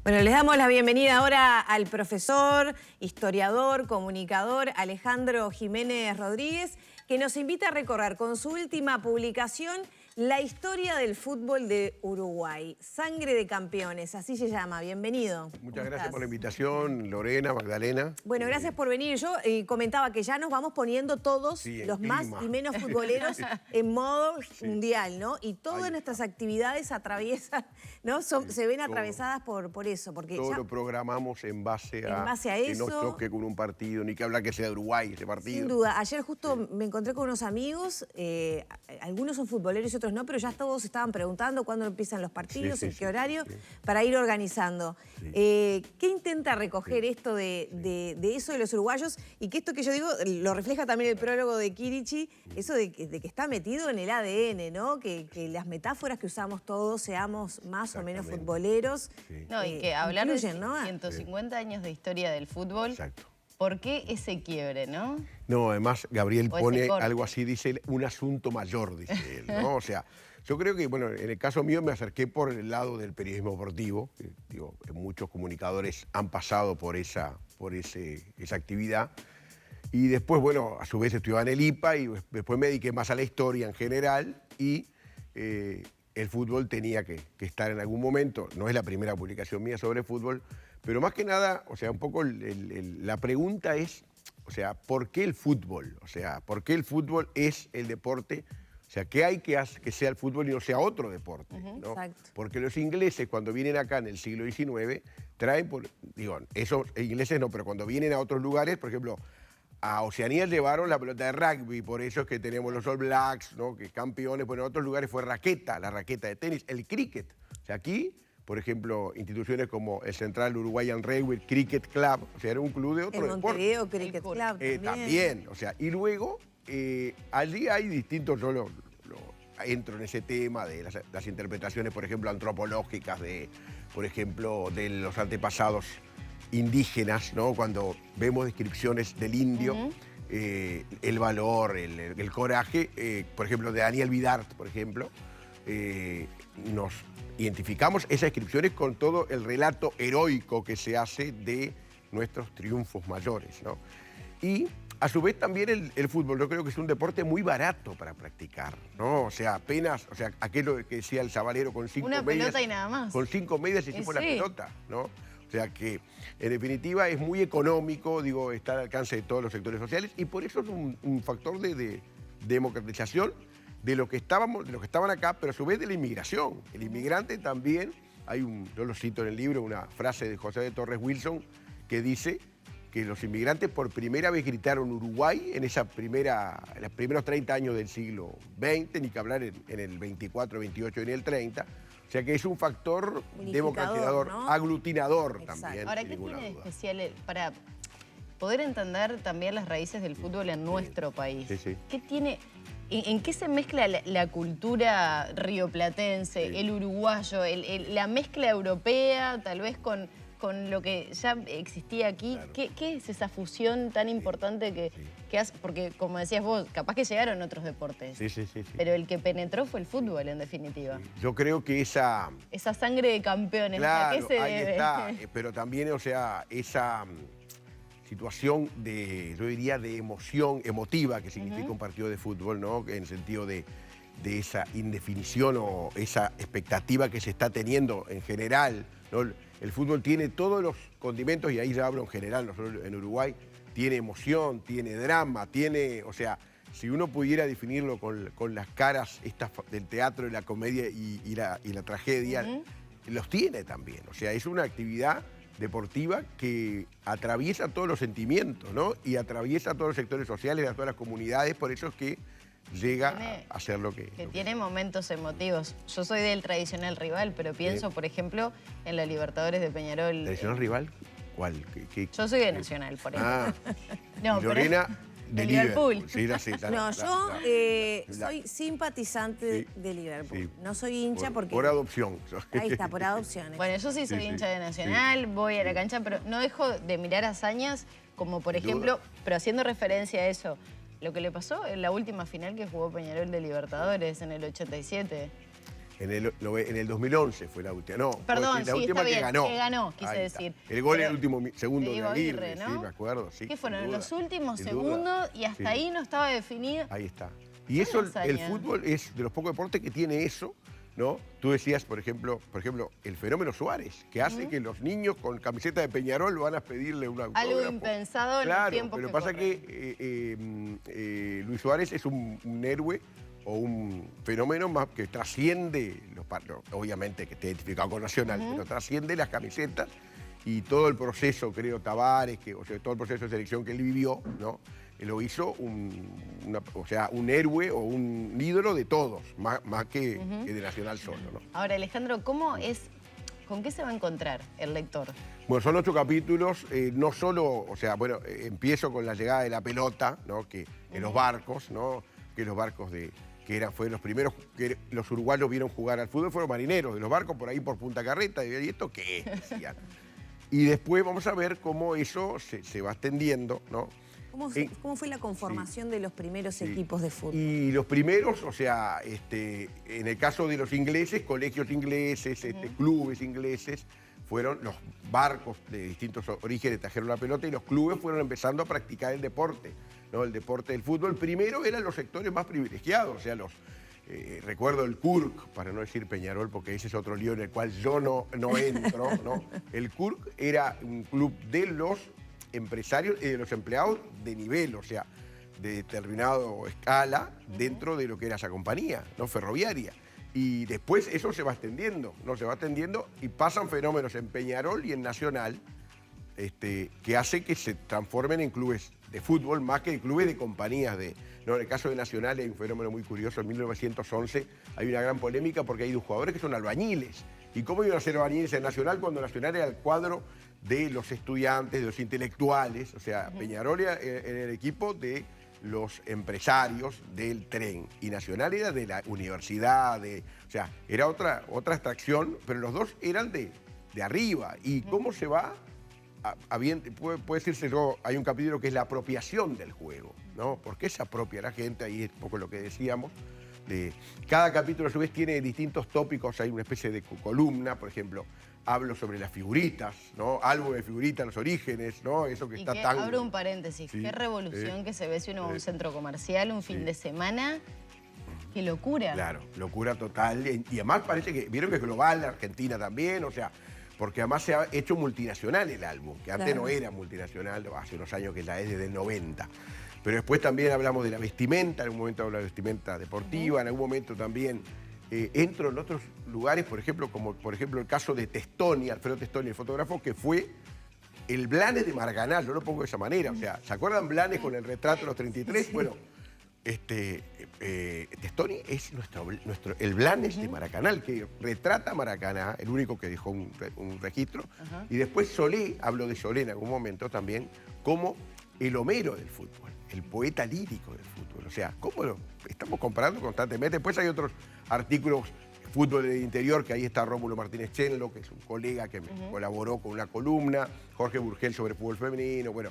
Bueno, les damos la bienvenida ahora al profesor, historiador, comunicador Alejandro Jiménez Rodríguez, que nos invita a recorrer con su última publicación la historia del fútbol de Uruguay. Sangre de campeones, así se llama. Bienvenido. Muchas gracias por la invitación, Lorena, Magdalena. Bueno, gracias por venir. Yo comentaba que ya nos vamos poniendo todos, los más y menos futboleros, en modo mundial, ¿no? Y todas nuestras actividades atraviesan, ¿no? Se ven atravesadas por eso. Porque todo ya lo programamos en base a eso. Que no choque con un partido, ni que habla que sea de Uruguay ese partido. Sin duda. Ayer justo me encontré con unos amigos, algunos son futboleros y otros no, pero ya todos estaban preguntando cuándo empiezan los partidos, en qué horario, para ir organizando. ¿Qué intenta recoger esto de eso de los uruguayos? Y que esto que yo digo lo refleja también el prólogo de Kirichi, eso de que está metido en el ADN, ¿no? Que las metáforas que usamos todos seamos más o menos futboleros. No, y que hablar de ¿no? 150 años de historia del fútbol. Exacto. ¿Por qué ese quiebre, no? No, además Gabriel pone corte. algo así, dice un asunto mayor, dice él, ¿no? O sea, yo creo que, bueno, en el caso mío me acerqué por el lado del periodismo deportivo. Digo, muchos comunicadores han pasado por esa actividad. Y después, bueno, a su vez estudiaba en el IPA y después me dediqué más a la historia en general y el fútbol tenía que estar en algún momento. No es la primera publicación mía sobre fútbol, pero más que nada, o sea, un poco la pregunta es, o sea, ¿por qué el fútbol? O sea, ¿por qué el fútbol es el deporte? O sea, ¿qué hay que hacer que sea el fútbol y no sea otro deporte? ¿No? Porque los ingleses, cuando vienen acá en el siglo XIX, traen, digo, esos ingleses no, pero cuando vienen a otros lugares, por ejemplo, a Oceanía llevaron la pelota de rugby, por eso es que tenemos los All Blacks, ¿no? Que campeones, bueno, en otros lugares fue raqueta, la raqueta de tenis, el cricket. O sea, aquí, por ejemplo, instituciones como el Central Uruguayan Railway Cricket Club, o sea, era un club de otro deporte. El Montevideo Cricket Club también, o sea, y luego, allí hay distintos, yo entro en ese tema de las interpretaciones, por ejemplo, antropológicas por ejemplo, de los antepasados indígenas, ¿no? Cuando vemos descripciones del indio, el valor, el coraje, por ejemplo, de Daniel Vidart, por ejemplo, nos identificamos esas descripciones con todo el relato heroico que se hace de nuestros triunfos mayores, ¿no? Y a su vez también el fútbol, yo creo que es un deporte muy barato para practicar, ¿no? O sea, apenas, o sea, aquello que decía el Sabalero con 5 medias. Una pelota y nada más. Con 5 medias hicimos la pelota, ¿no? O sea que, en definitiva, es muy económico, digo, está al alcance de todos los sectores sociales y por eso es un factor de democratización de lo que estaban acá, pero a su vez de la inmigración. El inmigrante también, yo lo cito en el libro, una frase de José de Torres Wilson que dice que los inmigrantes por primera vez gritaron Uruguay en los primeros 30 años del siglo XX, ni que hablar en el 24, 28 y en el 30. O sea que es un factor democratizador, ¿no? Aglutinador. Exacto. También. Ahora, ¿qué tiene de especial para poder entender también las raíces del fútbol en nuestro país? ¿Qué tiene, en qué se mezcla la cultura rioplatense, el uruguayo, la mezcla europea, tal vez con lo que ya existía aquí? Claro. ¿Qué es esa fusión tan importante que hace? Porque, como decías vos, capaz que llegaron otros deportes. Pero el que penetró fue el fútbol, en definitiva. Yo creo que esa sangre de campeones, claro, ¿a qué se ahí debe? Está. Pero también, o sea, esa situación yo diría, de emoción emotiva que significa un partido de fútbol, ¿no? En el sentido de esa indefinición o esa expectativa que se está teniendo en general, ¿no? El fútbol tiene todos los condimentos, y ahí ya hablo en general, nosotros en Uruguay, tiene emoción, tiene drama, o sea, si uno pudiera definirlo con las caras estas del teatro, y la comedia y la tragedia, los tiene también. O sea, es una actividad deportiva que atraviesa todos los sentimientos, ¿no? Y atraviesa todos los sectores sociales, a todas las comunidades, por eso es que llega a ser lo que tiene momentos emotivos. Yo soy del tradicional rival, pero pienso, por ejemplo, en la Libertadores de Peñarol. ¿Tradicional rival? ¿Cuál? Yo soy de Nacional, por ejemplo. No, Lorena, de Liverpool. No, yo soy simpatizante de Liverpool. No soy hincha porque... Por adopción. Ahí está, por adopción. Bueno, yo sí soy hincha de Nacional, voy a la cancha, pero no dejo de mirar hazañas como, por ejemplo, pero haciendo referencia a eso, lo que le pasó en la última final que jugó Peñarol de Libertadores en el 87. En el 2011 fue la última. No, perdón, la última está bien, que ganó. Que ganó, quise decir. El gol en el último segundo de de Aguirre, ¿no? sí, me acuerdo. Sí, ¿Qué fueron? Los últimos sin segundos duda. y hasta ahí no estaba definido. Ahí está. Y eso, el fútbol es de los pocos deportes que tiene eso, ¿no? Tú decías, por ejemplo, el fenómeno Suárez, que hace que los niños con camiseta de Peñarol van a pedirle un autógrafo. Algo impensado en los tiempos pero que pasa corren. que Luis Suárez es un héroe o un fenómeno más que trasciende, obviamente que está identificado con Nacional, pero trasciende las camisetas y todo el proceso, creo, Tavares, todo el proceso de selección que él vivió, ¿no? Lo hizo un héroe o un ídolo de todos, más que de Nacional solo, ¿no? Ahora, Alejandro, ¿con qué se va a encontrar el lector? Bueno, son 8 capítulos, no solo, empiezo con la llegada de la pelota, ¿no? Que en los barcos, ¿no? Que los barcos fueron los primeros que los uruguayos vieron jugar al fútbol, fueron marineros de los barcos por ahí por Punta Carreta, y ¿esto qué es? Decían. Y después vamos a ver cómo eso se va extendiendo, ¿no? ¿Cómo fue la conformación de los primeros equipos de fútbol? Y los primeros, en el caso de los ingleses, colegios ingleses, clubes ingleses, fueron los barcos de distintos orígenes, trajeron la pelota y los clubes fueron empezando a practicar el deporte, ¿no? El deporte del fútbol. Primero eran los sectores más privilegiados, o sea, recuerdo el Kurk, para no decir Peñarol, porque ese es otro lío en el cual yo no entro, ¿no? El Kurk era un club de los empresarios y de los empleados de nivel, o sea, de determinado escala dentro de lo que era esa compañía, ¿no? Ferroviaria. Y después eso se va extendiendo, ¿no? Se va extendiendo y pasan fenómenos en Peñarol y en Nacional que hace que se transformen en clubes de fútbol más que en clubes de compañías. ¿No? En el caso de Nacional hay un fenómeno muy curioso. En 1911 hay una gran polémica porque hay dos jugadores que son albañiles. ¿Y cómo iban a ser albañiles en Nacional cuando Nacional era el cuadro de los estudiantes, de los intelectuales? O sea, Peñarol era el equipo de los empresarios del tren y Nacional era de la universidad, o sea, era otra extracción, pero los dos eran de arriba. ¿Y cómo se va? Puede decirse, hay un capítulo que es la apropiación del juego, ¿no? ¿Por qué se apropia la gente? Ahí es un poco lo que decíamos. Cada capítulo a su vez tiene distintos tópicos, hay una especie de columna, por ejemplo, hablo sobre las figuritas, ¿no? Álbum de figuritas, los orígenes, ¿no? Eso que está tan... Abro un paréntesis, qué revolución que se ve si uno va a un centro comercial un fin de semana. ¡Qué locura! Claro, locura total. Y además parece que, vieron que es global, Argentina también, o sea, porque además se ha hecho multinacional el álbum, que antes no era multinacional, hace unos años que la es desde el 90. Pero después también hablamos de la vestimenta, en algún momento hablo de la vestimenta deportiva, en algún momento también entro en otros lugares, por ejemplo, como por ejemplo el caso de Testoni, Alfredo Testoni, el fotógrafo, que fue el Blanes de Maracaná, yo lo pongo de esa manera, o sea, ¿se acuerdan Blanes con el retrato de los 33? Sí. Bueno, Testoni es el Blanes de Maracaná, el que retrata Maracaná, el único que dejó un registro. Y después Solé, hablo de Solé en algún momento también, como el Homero del fútbol, el poeta lírico del fútbol. O sea, ¿cómo lo estamos comparando constantemente? Después hay otros artículos, fútbol del interior, que ahí está Rómulo Martínez Chenlo, que es un colega que me colaboró con una columna, Jorge Burgel sobre fútbol femenino, bueno.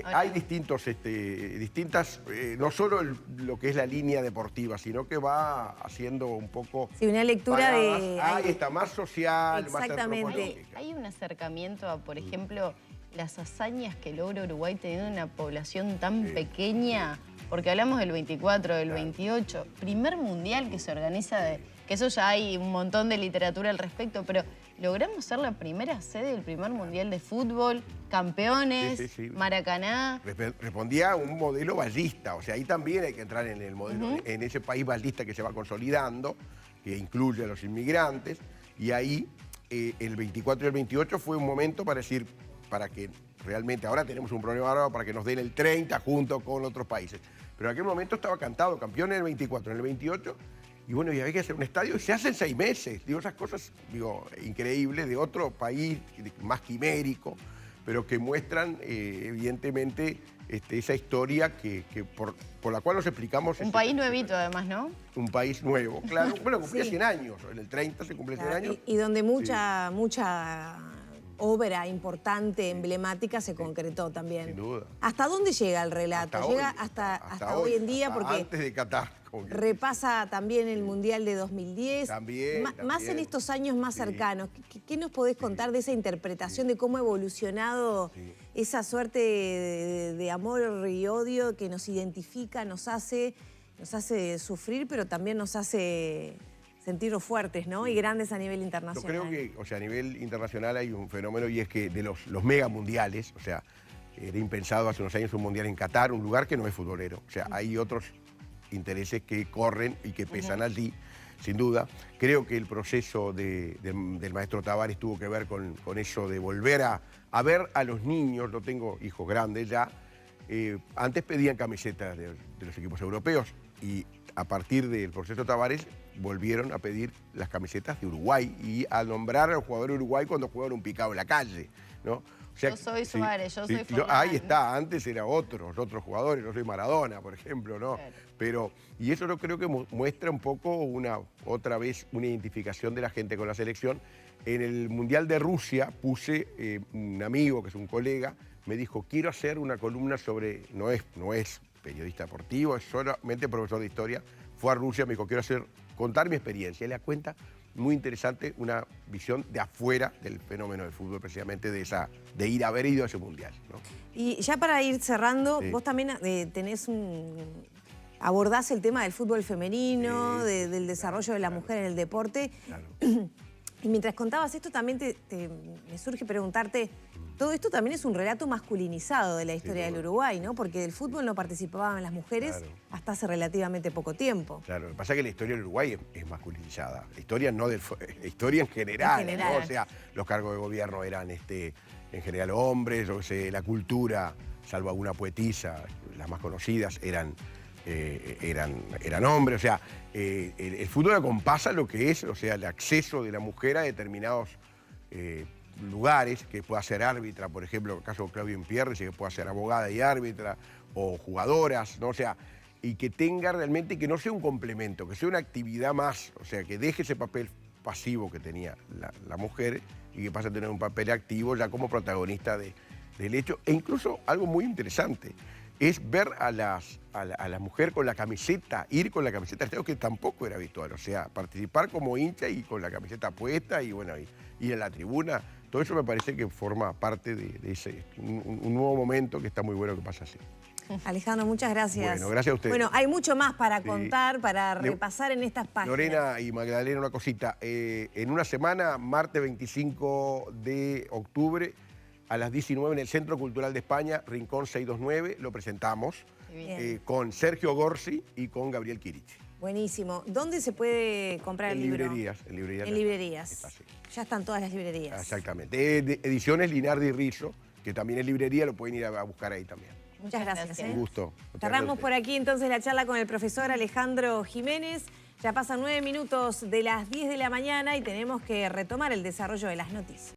Hay distintas, no solo lo que es la línea deportiva, sino que va haciendo un poco... Sí, una lectura ahí está, más social, más antropológica. Hay un acercamiento a, por ejemplo, las hazañas que logra Uruguay teniendo una población tan pequeña, porque hablamos del 24, del 28, primer mundial que se organiza, que eso ya hay un montón de literatura al respecto, pero logramos ser la primera sede del primer mundial de fútbol, campeones, Maracaná. Respondía a un modelo ballista, o sea, ahí también hay que entrar en el modelo, en ese país ballista que se va consolidando, que incluye a los inmigrantes, y ahí el 24 y el 28 fue un momento para decir, para que realmente ahora tenemos un problema ahora para que nos den el 30 junto con otros países. Pero en aquel momento estaba cantado, campeón en el 24, en el 28, y bueno, y había que hacer un estadio y se hace en 6 meses. Digo, esas cosas, increíbles de otro país más quimérico, pero que muestran evidentemente esa historia por la cual nos explicamos... Un país nuevito además, ¿no? Un país nuevo, claro. Bueno, cumplía 100 años, en el 30 se cumple 100 años. Y donde mucha obra importante, emblemática, se concretó también. Sin duda. ¿Hasta dónde llega el relato? Hasta ¿Llega hoy, hasta hoy en día? Porque antes de Qatar. repasa también el Mundial de 2010. También. Más en estos años más cercanos. ¿Qué nos podés contar de esa interpretación de cómo ha evolucionado esa suerte de amor y odio que nos identifica, nos hace sufrir, pero también nos hace sentirnos fuertes, ¿no? Y grandes a nivel internacional. Yo creo que, o sea, a nivel internacional hay un fenómeno, y es que de los mega mundiales, o sea, era impensado hace unos años un mundial en Qatar, un lugar que no es futbolero. O sea, hay otros intereses que corren y que pesan allí, sin duda. Creo que el proceso del maestro Tavares tuvo que ver con eso de volver a ver a los niños. Yo tengo hijos grandes ya. Antes pedían camisetas de los equipos europeos, y a partir del proceso Tavares volvieron a pedir las camisetas de Uruguay y a nombrar al jugador de Uruguay cuando jugaban un picado en la calle, ¿no? O sea, yo soy Suárez, yo soy ahí está, antes era otros jugadores, yo soy Maradona, por ejemplo, ¿no? Claro. Pero, y eso yo creo que muestra un poco otra vez una identificación de la gente con la selección. En el Mundial de Rusia puse, un amigo que es un colega, me dijo, quiero hacer una columna sobre, no es periodista deportivo, es solamente profesor de historia, fue a Rusia, me dijo, quiero contar mi experiencia. Y le cuenta, muy interesante, una visión de afuera del fenómeno del fútbol, precisamente de haber ido a ese mundial, ¿no? Y ya para ir cerrando, vos también abordás el tema del fútbol femenino, del desarrollo de la mujer en el deporte. Claro. Y mientras contabas esto, también me surge preguntarte, todo esto también es un relato masculinizado de la historia del Uruguay, ¿no? Porque del fútbol no participaban las mujeres hasta hace relativamente poco tiempo. Claro, lo que pasa es que la historia del Uruguay es masculinizada. Historia historia en general, ¿no? O sea, los cargos de gobierno eran en general hombres, yo sé, la cultura, salvo alguna poetisa, las más conocidas, eran hombres. O sea, el fútbol acompasa lo que es, o sea, el acceso de la mujer a determinados lugares, que pueda ser árbitra, por ejemplo, en el caso de Claudio Impierre, que pueda ser abogada y árbitra, o jugadoras, ¿no? O sea, y que tenga realmente, que no sea un complemento, que sea una actividad más, o sea, que deje ese papel pasivo que tenía la mujer y que pase a tener un papel activo ya como protagonista del hecho. E incluso algo muy interesante es ver a la mujer con la camiseta, ir con la camiseta, creo que tampoco era habitual, o sea, participar como hincha y con la camiseta puesta y bueno, ir a la tribuna. Todo eso me parece que forma parte de un nuevo momento que está muy bueno que pasa así. Alejandro, muchas gracias. Bueno, gracias a ustedes. Bueno, hay mucho más para contar, para repasar en estas páginas. Lorena y Magdalena, una cosita. En una semana, martes 25 de octubre, a las 19 en el Centro Cultural de España, Rincón 629, lo presentamos con Sergio Gorsi y con Gabriel Quirichi. Buenísimo. ¿Dónde se puede comprar el libro? En librerías. En librerías. Ya están todas las librerías. Exactamente. Ediciones Linardi y Rizzo, que también es librería, lo pueden ir a buscar ahí también. Muchas gracias. Un gusto. Cerramos por aquí entonces la charla con el profesor Alejandro Jiménez. Ya pasan 9 minutos de las 10 de la mañana y tenemos que retomar el desarrollo de las noticias.